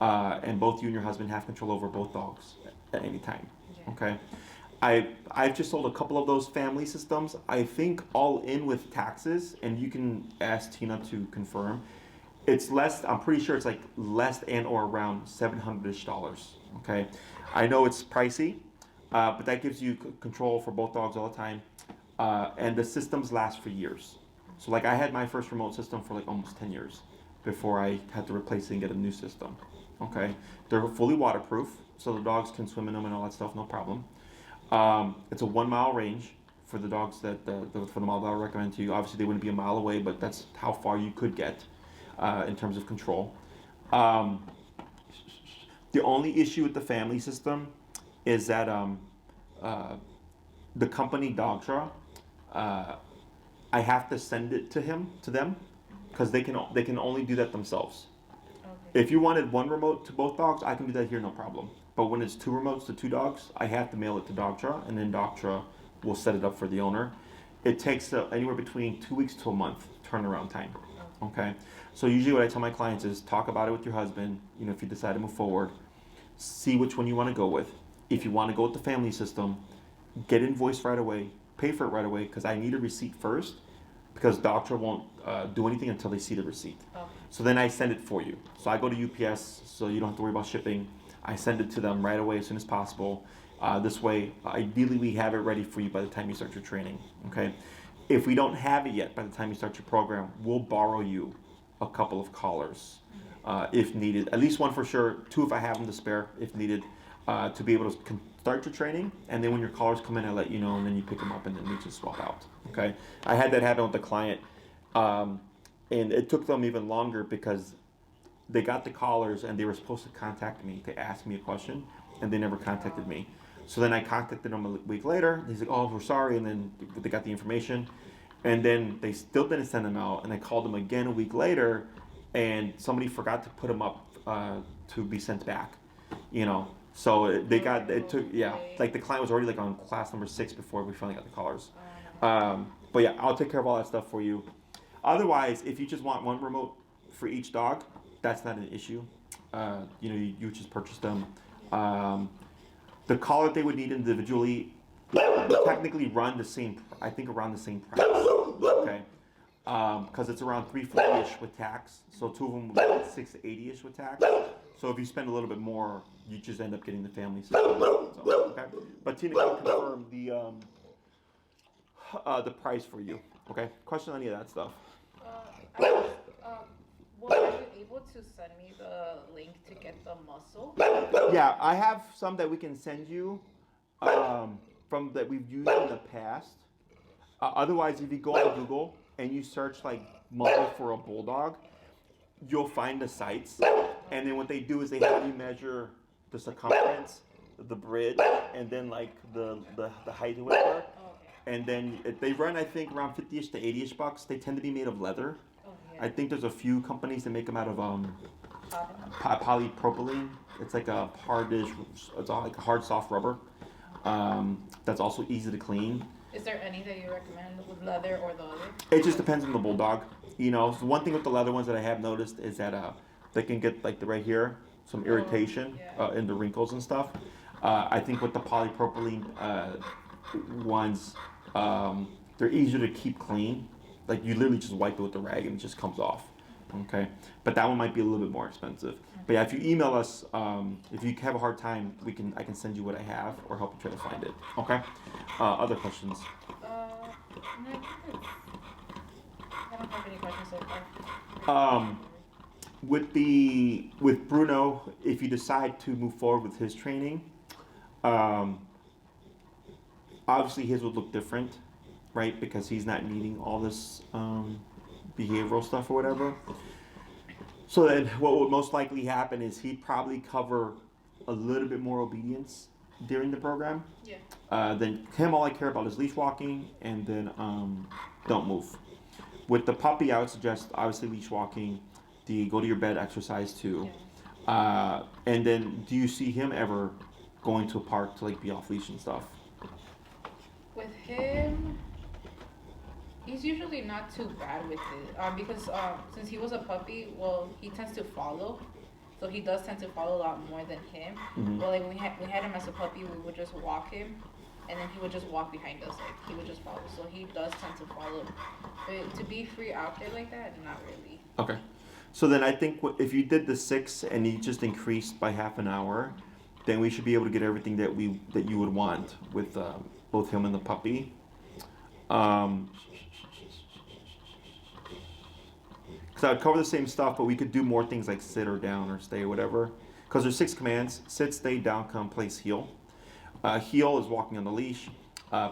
and both you and your husband have control over both dogs at any time. Okay. I've just sold a couple of those family systems. I think all in with taxes, and you can ask Tina to confirm. It's less. I'm pretty sure it's like less and or around $700-ish. Okay. I know it's pricey, but that gives you control for both dogs all the time, and the systems last for years. So like I had my first remote system for like almost 10 years before I had to replace it and get a new system. Okay, they're fully waterproof, so the dogs can swim in them and all that stuff, no problem. It's a 1 mile range for the dogs for the model that I recommend to you. Obviously, they wouldn't be a mile away, but that's how far you could get in terms of control. The only issue with the family system is that the company Dogtra, I have to send it to them, because they can only do that themselves. Okay. If you wanted 1 remote to both dogs, I can do that here, no problem. But when it's 2 remotes to 2 dogs, I have to mail it to Dogtra, and then Dogtra will set it up for the owner. It takes anywhere between 2 weeks to a month turnaround time. Okay. So usually what I tell my clients is talk about it with your husband. If you decide to move forward, see which one you want to go with. If you want to go with the family system, get invoiced right away, pay for it right away, because I need a receipt first, because Dogtra won't do anything until they see the receipt. Okay. So then I send it for you. So I go to UPS, so you don't have to worry about shipping. I send it to them right away as soon as possible. This way, ideally, we have it ready for you by the time you start your training. Okay. If we don't have it yet by the time you start your program, we'll borrow you a couple of collars if needed. At least 1 for sure, 2 if I have them to spare if needed, to be able to start your training. And then when your collars come in, I let you know, and then you pick them up, and then we just swap out. Okay. I had that happen with the client, and it took them even longer because they got the collars and they were supposed to contact me to ask me a question, and they never contacted me. So then I contacted them a week later. He's like, "Oh, we're sorry," and then they got the information, and then they still didn't send them out. And I called them again a week later, and somebody forgot to put them up to be sent back. So it took like the client was already like on class number 6 before we finally got the collars. But yeah, I'll take care of all that stuff for you. Otherwise, if you just want 1 remote for each dog, that's not an issue. You just purchase them. The collar they would need individually technically run the same, I think around the same price. Okay. Because it's around $340-ish with tax. So 2 of them would be $680-ish with tax. So if you spend a little bit more you just end up getting the family system. So, okay. But Tina can confirm the price for you. Okay. Question on any of that stuff? Well, are you able to send me the link to get the muscle? Yeah, I have some that we can send you from that we've used in the past. Otherwise, if you go on Google and you search like muzzle for a bulldog, you'll find the sites. And then what they do is they have you measure the circumference, the bridge, and then like the height or whatever. And then they run, I think, around 50-ish to 80-ish bucks. They tend to be made of leather. I think there's a few companies that make them out of polypropylene. It's like a hardish, it's all like a hard, soft rubber. That's also easy to clean. Is there any that you recommend with leather or the other? It just depends on the bulldog. You know, so one thing with the leather ones that I have noticed is that they can get like right here some irritation in the wrinkles and stuff. I think with the polypropylene ones, they're easier to keep clean. Like you literally just wipe it with the rag and it just comes off. Okay, but that one might be a little bit more expensive. But yeah, if you email us, if you have a hard time, I can send you what I have or help you try to find it. Okay. Other questions? No, I don't have any questions so far. With Bruno, if you decide to move forward with his training, obviously his would look different, right? Because he's not needing all this behavioral stuff or whatever. So then what would most likely happen is he'd probably cover a little bit more obedience during the program. Yeah. Then him, all I care about is leash walking and then don't move. With the puppy, I would suggest obviously leash walking, the go to your bed exercise too. Yeah. And then do you see him ever going to a park to like be off leash and stuff? With him, he's usually not too bad with it because since he was a puppy, well, he tends to follow. So he does tend to follow a lot more than him. Mm-hmm. Well, like when we had him as a puppy, we would just walk him, and then he would just walk behind us. Like he would just follow. So he does tend to follow. But to be free out there like that, not really. Okay. So then I think if you did the 6 and you just increased by half an hour, then we should be able to get everything that you would want with both him and the puppy. Because I would cover the same stuff, but we could do more things like sit or down or stay or whatever. Because there's 6 commands: sit, stay, down, come, place, heel. Heel is walking on the leash.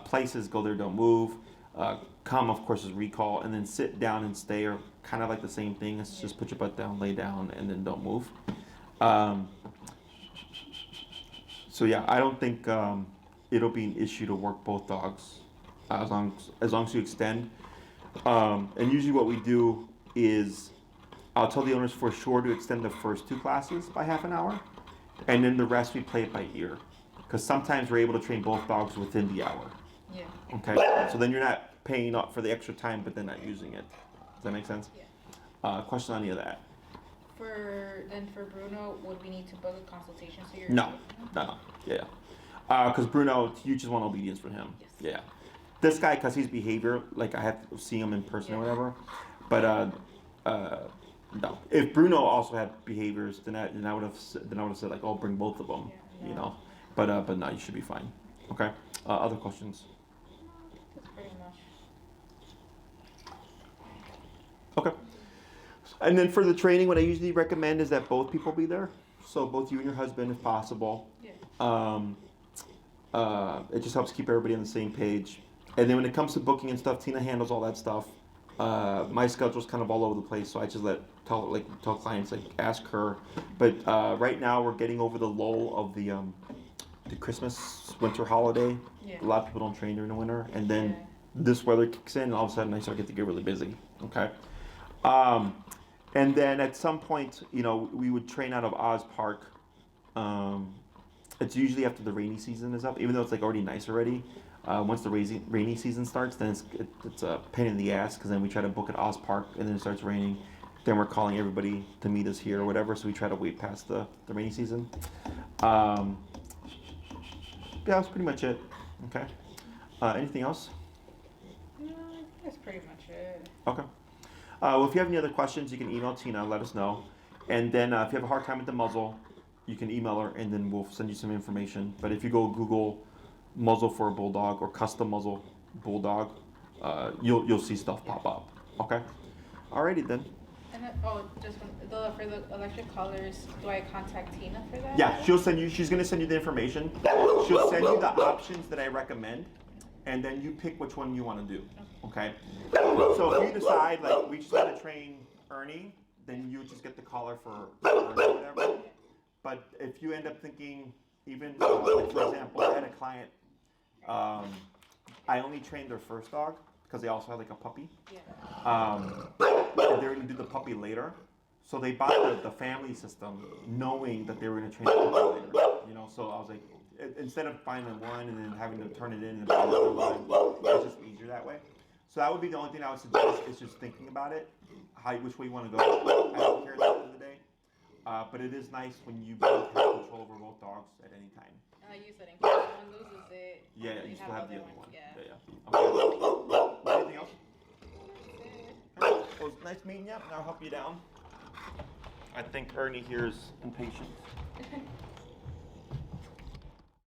Place is go there, don't move. Come, of course, is recall. And then sit, down, and stay are kind of like the same thing. It's just put your butt down, lay down, and then don't move. So yeah, I don't think it'll be an issue to work both dogs as long as you extend. And usually what we do is I'll tell the owners for sure to extend the first 2 classes by half an hour, and then the rest we play it by ear. Because sometimes we're able to train both dogs within the hour. Yeah. Okay. So then you're not paying up for the extra time, but then not using it. Does that make sense? Yeah. Question on any of that? For Bruno, would we need to book a consultation? So you're No. Yeah. Because Bruno, you just want obedience from him. Yes. Yeah. This guy, because he's behavior, like I have to see him in person or whatever. But no. If Bruno also had behaviors, then I would have said like, oh, bring both of them, you know. But no, you should be fine. Okay. Other questions? That's pretty much. Okay. And then for the training, what I usually recommend is that both people be there. So both you and your husband, if possible. Yeah. It just helps keep everybody on the same page. And then when it comes to booking and stuff, Tina handles all that stuff. My schedule's kind of all over the place, so I just tell clients, like, ask her. But right now we're getting over the lull of the Christmas winter holiday. Yeah. A lot of people don't train during the winter, and then this weather kicks in, and all of a sudden I start to get really busy. Okay. And then at some point, we would train out of Oz Park. It's usually after the rainy season is up, even though it's like already nice already. Once the rainy season starts, then it's a pain in the ass, because then we try to book at Oz Park and then it starts raining. Then we're calling everybody to meet us here or whatever, so we try to wait past the rainy season. Yeah, that's pretty much it. Okay. Anything else? No, I think that's pretty much it. Okay. Well, if you have any other questions, you can email Tina, let us know. And then if you have a hard time with the muzzle, you can email her, and then we'll send you some information. But if you go Google muzzle for a bulldog or custom muzzle bulldog, you'll see stuff pop up. Okay. Alrighty then. And then, just for the electric collars, do I contact Tina for that? Yeah, she's gonna send you the information. She'll send you the options that I recommend, and then you pick which one you want to do. Okay. So if you decide like we just want to train Ernie, then you just get the collar for Ernie or whatever. But if you end up thinking, even like for example, I had a client. I only trained their first dog because they also had like a puppy. Yeah. And they were gonna do the puppy later, so they bought the family system, knowing that they were gonna train the puppy later. You know, so I was like, instead of finding one and then having to turn it in and buy another one, it's just easier that way. So that would be the only thing I would suggest is just thinking about it, which way you want to go. I don't care at the end of the day, but it is nice when you both have control over both dogs at any time. And I use that in case one loses it. Yeah, you still have the other one. Yeah. Okay. Anything else? Well, it was nice meeting you. I'll help you down. I think Ernie here is impatient.